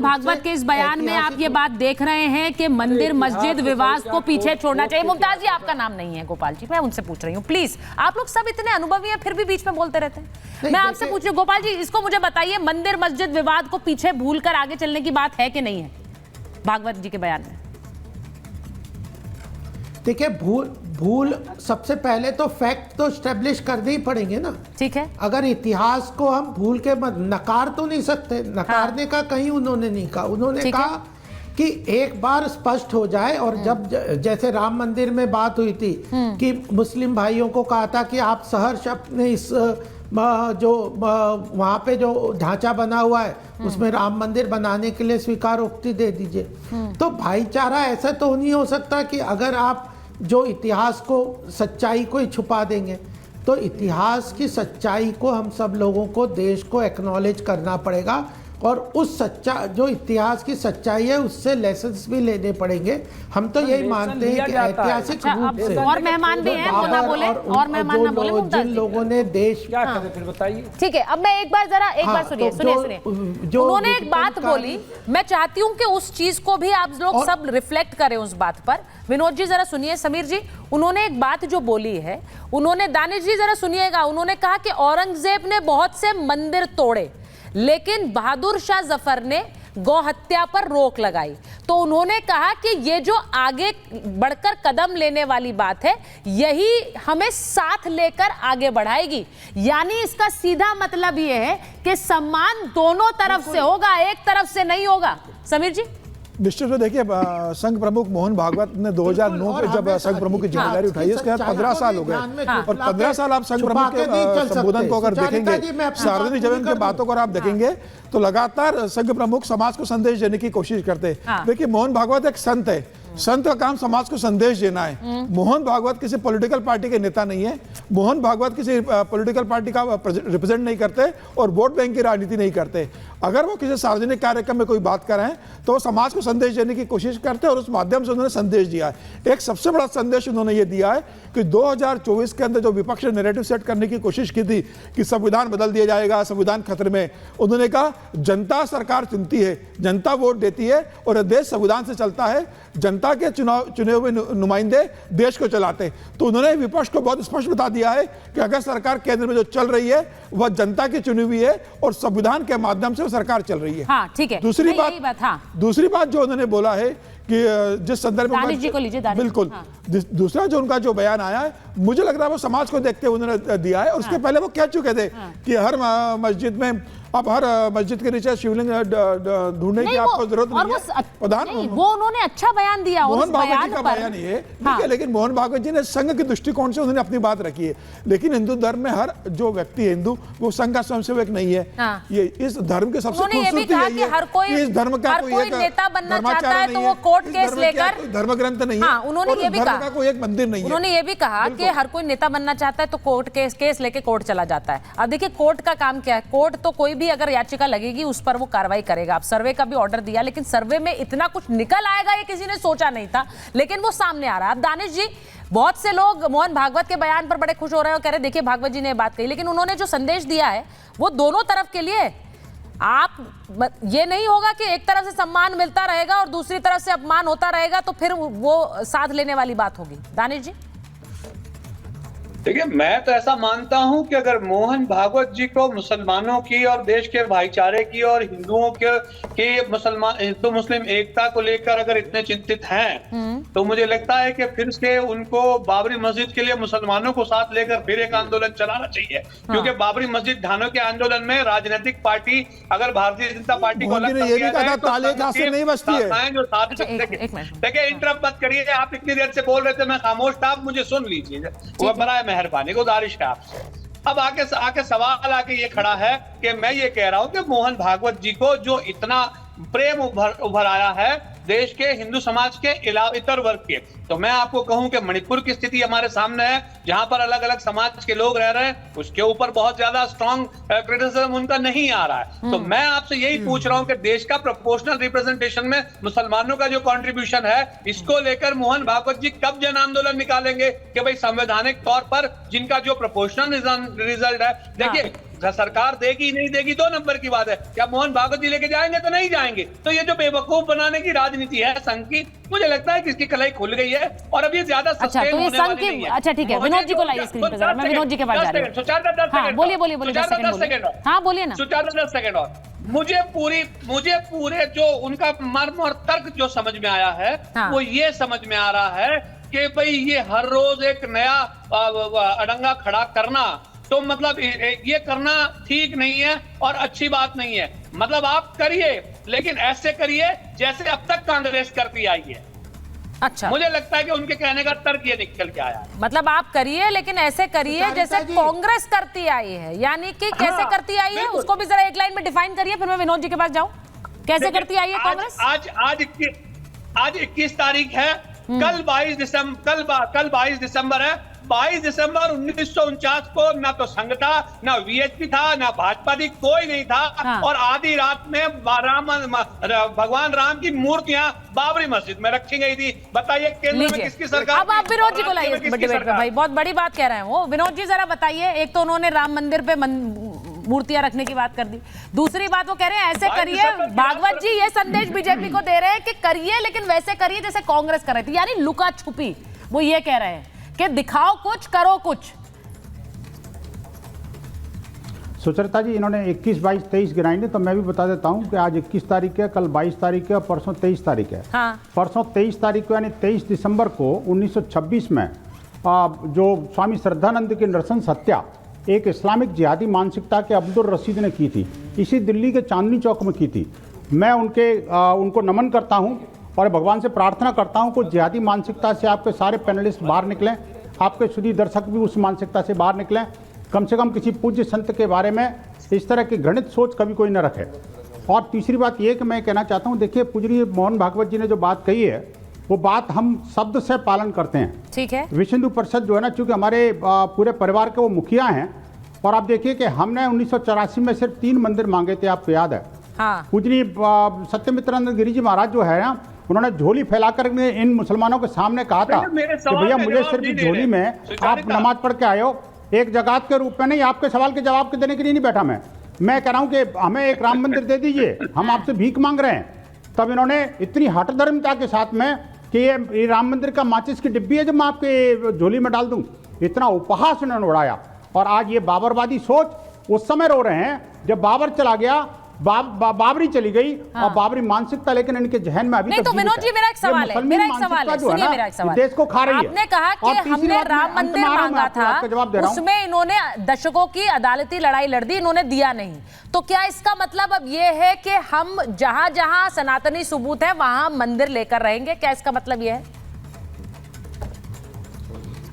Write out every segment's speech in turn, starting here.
भागवत के इस बयान में आप ये बात देख रहे हैं कि मंदिर मस्जिद विवाद को पीछे छोड़ना चाहिए। मुमताज जी, आपका नाम नहीं है गोपाल जी, मैं उनसे पूछ रही हूँ प्लीज। आप लोग सब इतने अनुभवी हैं फिर भी बीच में बोलते रहते हैं। मैं आपसे पूछ रही हूँ गोपाल जी, इसको मुझे बताइए, मंदिर मस्जिद विवाद को पीछे भूलकर आगे चलने की बात है कि नहीं है भागवत जी के बयान में? देखिए, भूल सबसे पहले तो फैक्ट तो स्टेब्लिश करने ही पड़ेंगे ना। ठीक है, अगर इतिहास को हम भूल के नकार तो नहीं सकते। नकारने का कहीं उन्होंने नहीं कहा। उन्होंने कहा कि एक बार स्पष्ट हो जाए। और जब जैसे राम मंदिर में बात हुई थी कि मुस्लिम भाइयों को कहा था कि आप सहर्ष अपने इस जो वहाँ पे जो ढांचा बना हुआ है उसमें राम मंदिर बनाने के लिए स्वीकारोक्ति दे दीजिए। तो भाईचारा ऐसा तो नहीं हो सकता कि अगर आप जो इतिहास को सच्चाई को ही छुपा देंगे। तो इतिहास की सच्चाई को हम सब लोगों को, देश को एक्नॉलेज करना पड़ेगा और उस जो इतिहास की सच्चाई है उससे लेसन्स भी लेने पड़ेंगे। हम तो यही मानते हैं कि ऐतिहासिक रूप से। और मेहमान भी हैं, वो ना बोले और मेहमान ना बोले। जिन लोगों ने देश क्या करें फिर बताइए। ठीक है, अब मैं एक बार सुनिए उन्होंने एक बात बोली, मैं चाहती हूँ कि उस चीज को भी आप लोग सब रिफ्लेक्ट करें उस बात पर। विनोद जी जरा सुनिए, समीर जी, उन्होंने एक बात जो बोली है, उन्होंने, दानिश जी जरा सुनिएगा, उन्होंने कहा कि औरंगजेब ने बहुत से मंदिर तोड़े लेकिन बहादुर शाह जफर ने गौ हत्या पर रोक लगाई। तो उन्होंने कहा कि ये जो आगे बढ़कर कदम लेने वाली बात है यही हमें साथ लेकर आगे बढ़ाएगी। यानी इसका सीधा मतलब ये है कि सम्मान दोनों तरफ से होगा, एक तरफ से नहीं होगा। समीर जी। निश्चित रूप से देखिए, संघ प्रमुख मोहन भागवत ने 2009 में जब संघ प्रमुख की जिम्मेदारी उठाई, इसके बाद 15 साल हो गए और 15 साल आप संघ प्रमुख के संबोधन को अगर देखेंगे, सार्वजनिक जीवन की बातों को आप देखेंगे तो लगातार संघ प्रमुख समाज को संदेश देने की कोशिश करते हैं। देखिए, मोहन भागवत एक संत है, संत का काम समाज को संदेश देना है। मोहन भागवत किसी पॉलिटिकल पार्टी के नेता नहीं है। मोहन भागवत किसी पॉलिटिकल पार्टी का रिप्रेजेंट नहीं करते और वोट बैंक की राजनीति नहीं करते। अगर वो किसी सार्वजनिक कार्यक्रम में कोई बात कर रहे हैं तो वो समाज को संदेश देने की कोशिश करते हैं और उस माध्यम से उन्होंने संदेश दिया है। एक सबसे बड़ा संदेश उन्होंने ये दिया है कि 2024 के अंदर जो विपक्ष ने नैरेटिव सेट करने की कोशिश की थी कि संविधान बदल दिया जाएगा, संविधान खतरे में, उन्होंने कहा जनता सरकार चुनती है, जनता वोट देती है और देश संविधान से चलता है, जनता के चुने हुए नुमाइंदे देश को चलाते हैं। तो उन्होंने विपक्ष को बहुत स्पष्ट बता दिया है कि अगर सरकार केंद्र में जो चल रही है वह जनता की चुनी हुई है और संविधान के माध्यम से सरकार चल रही है। हाँ, ठीक है। दूसरी बात जो उन्होंने बोला है कि जिस संदर्भ में बिल्कुल दूसरा जो उनका जो बयान आया है, मुझे लग रहा है वो समाज को देखते हुए उन्होंने दिया है। और उसके पहले वो कह चुके थे कि हर मस्जिद में, अब हर मस्जिद के नीचे शिवलिंग ढूंढने की आपको जरूरत नहीं है। वो उन्होंने अच्छा बयान दिया। मोहन भागवत जी का बयान ये ठीक है, लेकिन मोहन भागवत जी ने संघ के दृष्टिकोण से उन्होंने अपनी बात रखी है। लेकिन हिंदू धर्म में हर जो व्यक्ति है हिंदू, वो संघ का स्वयंसेवक नहीं है। ये इस धर्म के सबसे खूबसूरती है कि इस धर्म का कोई नेता बनना चाहता है तो वो कोर्ट केस लेकर, धर्म ग्रंथ नहीं है। उन्होंने ये भी कहा, कोई एक मंदिर नहीं है। उन्होंने ये भी कहा कि हर कोई नेता बनना चाहता है तो कोर्ट केस लेके कोर्ट चला जाता है। अब देखिए, कोर्ट का काम क्या है? कोर्ट तो कोई भी अगर याचिका लगेगी उस पर वो कार्रवाई करेगा। अब सर्वे का भी ऑर्डर दिया, लेकिन सर्वे में इतना कुछ निकल आएगा ये किसी ने सोचा नहीं था, लेकिन वो सामने आ रहा है। अब दानिश जी, बहुत से लोग मोहन भागवत के बयान पर बड़े खुश हो रहे हैं और कह रहे हैं देखिए भागवत जी ने बात कही, लेकिन उन्होंने जो संदेश दिया है वो दोनों तरफ के लिए। आप ये नहीं होगा कि एक तरफ से सम्मान मिलता रहेगा और दूसरी तरफ से अपमान होता रहेगा, तो फिर वो साथ लेने वाली बात होगी। दानिश जी। देखिए, मैं तो ऐसा मानता हूं कि अगर मोहन भागवत जी को मुसलमानों की और देश के भाईचारे की और हिंदुओं के मुसलमान हिंदू मुस्लिम एकता को लेकर अगर इतने चिंतित हैं, तो मुझे लगता है कि फिर से उनको बाबरी मस्जिद के लिए मुसलमानों को साथ लेकर फिर एक आंदोलन चलाना चाहिए। क्योंकि बाबरी मस्जिद ढाने के आंदोलन में राजनीतिक पार्टी, अगर भारतीय जनता पार्टी को अलग देखिए, इंटरप्ट मत करिए। आप इतनी देर से बोल रहे थे, मैं खामोश था, आप मुझे सुन लीजिए, वो बड़ा मेहरबानी, गुजारिश है आपसे। अब आके सवाल आके ये खड़ा है कि मैं ये कह रहा हूं कि मोहन भागवत जी को जो इतना प्रेम उभर आया है देश के हिंदू समाज के अलावा इतर वर्ग के, तो मैं आपको कहूं कि मणिपुर की स्थिति हमारे सामने है, जहां पर अलग अलग समाज के लोग रह रहे हैं, उसके ऊपर बहुत ज्यादा स्ट्रॉन्ग क्रिटिसिज्म उनका नहीं आ रहा है। तो मैं आपसे यही पूछ रहा हूं कि देश का प्रोपोर्शनल रिप्रेजेंटेशन में मुसलमानों का जो कंट्रीब्यूशन है, इसको लेकर मोहन भागवत जी कब जन आंदोलन निकालेंगे कि भाई संवैधानिक तौर पर जिनका जो प्रोपोर्शनल रिजल्ट है। देखिए, सरकार देगी नहीं देगी 2 नंबर की बात है। क्या मोहन भागवत जी लेके जाएंगे तो नहीं जाएंगे। तो ये जो बेवकूफ बनाने की राजनीति है संघ की, मुझे लगता है कि इसकी कलई खुल गई है और अब ये ज्यादा अच्छा, सस्टेन तो ये होने संघ वाली नहीं की, है। अच्छा ठीक है, विनोद जी को लाइए स्क्रीन पे जरा, मैं विनोद जी के पास जा रही हूँ। सुचार 10 हाँ, सेकंड बोलिए 10 सेकंड। हाँ बोलिए ना। सुचार 10 सेकंड और मुझे पूरे जो उनका मर्म और तर्क जो समझ में आया है, हाँ। वो ये समझ में आ रहा है कि भाई ये हर रोज एक नया अड़ंगा खड़ा करना, तो मतलब ये करना ठीक नहीं है और अच्छी बात नहीं है। मतलब आप करिए, लेकिन ऐसे करिए जैसे अब तक कांग्रेस करती आई है। अच्छा, मुझे लगता है कि उनके कहने का तर्क ये निकल के आया है। मतलब आप करिए लेकिन ऐसे करिए जैसे कांग्रेस करती आई है, यानी कि कैसे करती आई है उसको भी जरा एक लाइन में डिफाइन करिए, फिर मैं विनोद जी के पास जाऊं। कैसे करती आई है कांग्रेस? आज 21 तारीख है, कल 22 दिसंबर है। 22 दिसंबर 1949 को ना तो संघ था, ना वीएचपी था, ना भाजपा थी, कोई नहीं था। हाँ। और आधी रात में भगवान राम की मूर्तियां बाबरी मस्जिद में रखी गई थी। बताइए केंद्र में किसकी सरकार? अब आप विनोद जी को लाइए डिबेट पे, भाई बहुत बड़ी बात कह रहे हैं वो। विनोद जी जरा बताइए, एक तो उन्होंने राम मंदिर पे मूर्तियां रखने की बात कर दी, दूसरी बात वो कह रहे हैं ऐसे करिए। भागवत जी ये संदेश बीजेपी को दे रहे हैं कि करिए लेकिन वैसे करिए जैसे कांग्रेस कर रही थी, यानी लुका छुपी। वो ये कह रहे हैं कि दिखाओ कुछ करो कुछ। सुचरिता जी, इन्होंने 21, 22, 23 गिनाई ने, तो मैं भी बता देता हूं कि आज 21 तारीख है, कल 22 तारीख है और परसों 23 तारीख है। हाँ। परसों 23 तारीख को यानी 23 दिसंबर को 1926 में जो स्वामी श्रद्धानंद की नरसंस हत्या एक इस्लामिक जिहादी मानसिकता के अब्दुल रशीद ने की थी, इसी दिल्ली के चांदनी चौक में की थी। मैं उनको नमन करता हूं और भगवान से प्रार्थना करता हूं कि जिहादी मानसिकता से आपके सारे पैनलिस्ट बाहर निकलें, आपके सुधी दर्शक भी उस मानसिकता से बाहर निकलें। कम से कम किसी पूज्य संत के बारे में इस तरह की घृणित सोच कभी कोई न रखे। और तीसरी बात ये कि मैं कहना चाहता हूँ, देखिए पूज्य मोहन भागवत जी ने जो बात कही है वो बात हम शब्द से पालन करते हैं। ठीक है, विश्व हिंदू परिषद जो है ना, चूंकि हमारे पूरे परिवार के वो मुखिया हैं, और आप देखिए कि हमने 1984 में सिर्फ 3 मंदिर मांगे थे, आपको याद है। हाँ। पूज्य सत्यमित्रानंद गिरी जी महाराज जो है ना, उन्होंने झोली फैलाकर इन मुसलमानों के सामने कहा था कि भैया मुझे सिर्फ झोली में आप नमाज पढ़ के आए हो, एक जगात के रूप में नहीं। आपके सवाल के जवाब के देने के लिए नहीं बैठा मैं कह रहा हूं कि हमें एक राम मंदिर दे दीजिए, हम आपसे भीख मांग रहे हैं। तब इन्होंने इतनी हठ धर्मता के साथ में कि ये राम मंदिर का माचिस की डिब्बी है, जब मैं आपके झोली में डाल दूं, इतना उपहास उन्होंने उड़ाया। और आज ये बाबरवादी सोच उस समय रो रहे हैं जब बाबर चला गया, बाबरी चली गई। हाँ। और बाबरी मानसिकता लेकिन इनके जहन में अभी नहीं। तो विनोद जी मेरा एक सवाल है, सुनिए मेरा एक सवाल। देश को खा रही है। आपने कहा कि हमने राम मंदिर मांगा था, उसमें इन्होंने दशकों की अदालती लड़ाई लड़ दी, इन्होंने दिया नहीं। तो क्या इसका मतलब अब ये है कि हम जहां जहां सनातनी सबूत है वहां मंदिर लेकर रहेंगे? क्या इसका मतलब ये है?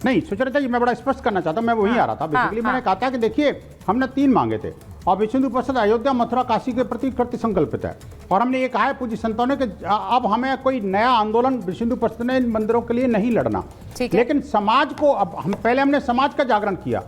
नहीं सुचरिता जी, मैं बड़ा स्पष्ट करना चाहता हूं, मैं वही आ रहा था बेसिकली। मैंने कहा था कि देखिए हमने 3 मांगे थे और विश्व हिंदू परिषद अयोध्या, मथुरा, काशी के प्रति कृत्य संकल्पित है। और हमने ये कहा है पूज्य संतों ने कि अब हमें कोई नया आंदोलन विश्व हिंदू परिषद ने इन मंदिरों के लिए नहीं लड़ना, लेकिन समाज को अब पहले हमने समाज का जागरण किया।